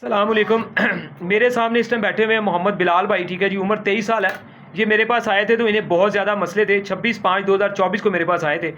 अस्सलामुअलैकुम। मेरे सामने इस टाइम बैठे हुए हैं मोहम्मद बिलाल भाई, ठीक है जी। उम्र 23 साल है। ये मेरे पास आए थे तो इन्हें बहुत ज़्यादा मसले थे। 26/5/2024 को मेरे पास आए थे।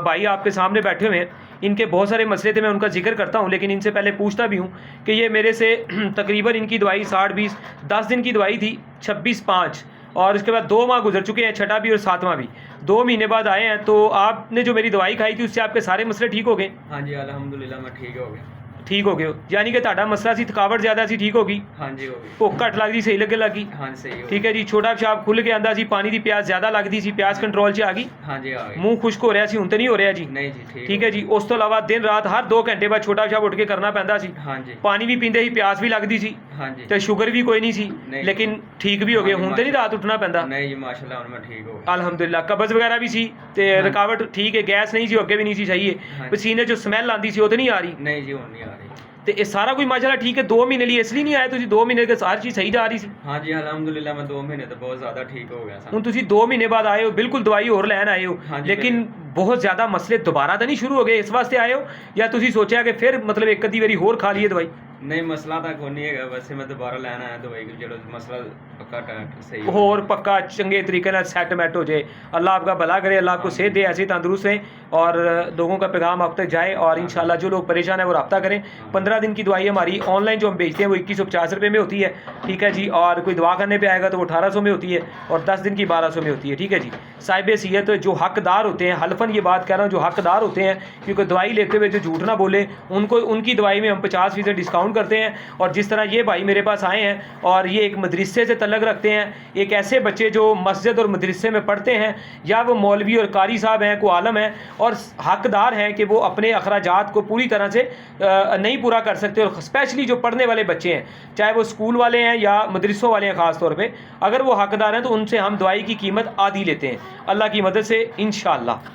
भाई आपके सामने बैठे हुए हैं, इनके बहुत सारे मसले थे, मैं उनका जिक्र करता हूँ, लेकिन इनसे पहले पूछता भी हूँ कि ये मेरे से तकरीबन इनकी दवाई 60-20 10 दिन की दवाई थी 26/5, और उसके बाद 2 माह गुजर चुके हैं, छठा भी और 7वां भी। 2 महीने बाद आए हैं, तो आपने जो मेरी दवाई खाई थी उससे आपके सारे मसले ठीक हो गए? हाँ जी, अल्हम्दुलिल्लाह मैं ठीक हो गया। ठीक हो गए हो, यानी कि ਤੁਹਾਡਾ मसला सी थकावट ज़्यादा सी ठीक होगी, हाँ जी हो गई। भुख घट लगती सही लगे लगी। हाँ जी सही हो ठीक है जी। छोटा पेशाब खुल के आंदा सी, पानी की प्यास ज़्यादा लगती सी, प्यास कंट्रोल च आ गई, हाँ जी आ गई। मूँह खुश्क हो रहा सी, हुण तो नहीं हो रहा जी? नहीं जी ठीक है जी। उस तो इलावा दिन रात हर 2 घंटे बाद छोटा पेशाब उठ के करना पैंदा सी, हाँ जी पानी भी पींदे ही, प्यास भी लगती सी, हाँ जी। तो शुगर भी कोई नहीं सी, नहीं। लेकिन ठीक भी हो गए। हाँ जी, हुण तो नहीं रात उठना पैंदा? नहीं जी माशाल्लाह हुण मैं ठीक हो गया। अल्हम्दुलिल्लाह। कब्ज़ वगैरह भी सी ते हाँ। रुकावट ठीक है, गैस नहीं सी, अगे भी नहीं सी, सही हाँ है। जी। पसीने जो स्मैल आती सी वो तो नहीं आ रही? नहीं जी हुण नहीं आ रही। तो ये सारा कुछ माशाल्लाह ठीक है। 2 महीने लिए इसलिए नहीं आए तुसी? 2 महीने के सारी चीज़ सही जा रही सी? हाँ जी अल्हम्दुलिल्लाह मैं 2 महीने तो बहुत ज़्यादा ठीक हो गया ਹੁਣ ਤੁਸੀਂ 2 महीने बाद आए हो, बिल्कुल दवाई और लैन आए हो, हाँ जी, लेकिन बहुत ज़्यादा मसले दोबारा तो नहीं शुरू हो गए? इस वास्ते आए हो या तुसी सोचा कि फिर मतलब एक अद्धी बारी होर खा लिए दवाई? नहीं मसला तो कोई नहीं है, वैसे मैं दोबारा लेना आया दवाई को, चलो मसला पक्का सही हो। और पक्का चंगे तरीके से सेटमेंट हो जाए। अल्लाह आपका भला करे, अल्लाह आपको सेहत दे, ऐसे तंदुरुस्त रहें और लोगों का पैगाम आप तक जाए। और इंशाल्लाह जो लोग परेशान हैं वो रब्ता करें। 15 दिन की दवाई हमारी ऑनलाइन जो हम बेचते हैं वो 2150 रुपये में होती है, ठीक है जी। और कोई दवा करने पे आएगा तो वो 1800 में होती है, और 10 दिन की 1200 में होती है, ठीक है जी। साहिब सीहत जो हकदार होते हैं, हल्फन ये बात कह रहा हूँ, जो हकदार होते हैं, क्योंकि दवाई लेते हुए जो झूठ ना बोले, उनको उनकी दवाई में हम 50% डिस्काउंट करते हैं। और जिस तरह ये भाई मेरे पास आए हैं और ये एक मदरसे से तल्लक रखते हैं, एक ऐसे बच्चे जो मस्जिद और मदरसे में पढ़ते हैं, या वो मौलवी और कारी साहब हैं, को आलम हैं और हकदार हैं कि वो अपने अखराजात को पूरी तरह से नहीं पूरा कर सकते। और स्पेशली जो पढ़ने वाले बच्चे हैं, चाहे वो स्कूल वाले हैं या मदरसों वाले हैं, ख़ास तौर पर अगर वो हकदार हैं तो उनसे हम दवाई की कीमत आधी लेते हैं, अल्लाह की मदद से इंशाअल्लाह।